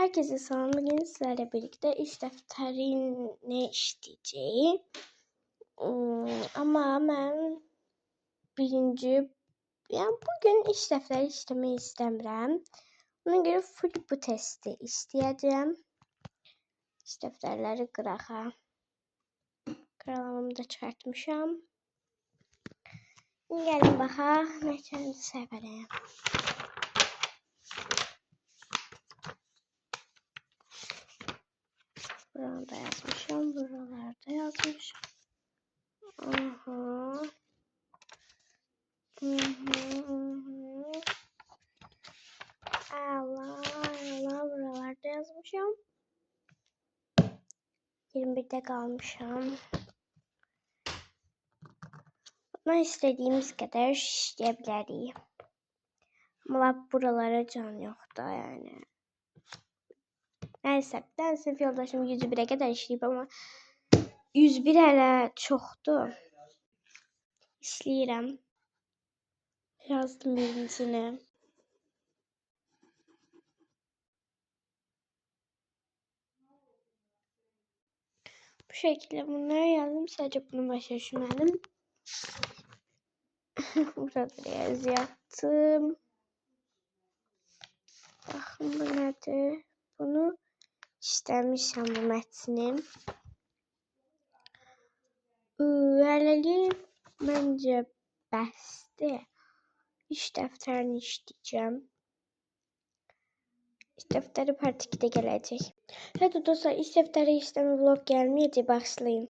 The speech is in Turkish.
Herkese selam. Bugün sizlerle birlikte iş defterini işleyeceğim. Ama ben bugün iş defteri işlemeyi istemiyorum. Ona göre full bu testi isteyeceğim. İş defterleri qırağa. Qıralamamı da çıxartmışam. Gəlin baxaq neçənci səhifədəyəm. Burada yazmışam, buralarda yazmışam. Allah buralarda yazmışam. 21'de kalmışam. Buna istediğimiz kadar işleyebiliriz. Ama buralara can yok da yani. Neyse, ben sınıf yoldaşım 101'e kadar işleyip ama 101 hələ çoxdur. İşləyirəm. Yazdım birincisini. Bu şekilde bunları yazdım. Sadece bunu başa düşmedim. Burada yazı yaptım. Bakın bu nədir? Bunu işləmişəm bu mətni. Hələlik məncə bəsdir. İş dəftərini işləyəcəm. İş defteri part 2'de gelecek. Evet dostlar, iş defteri işlemi vlog gelmeyecek, başlayın.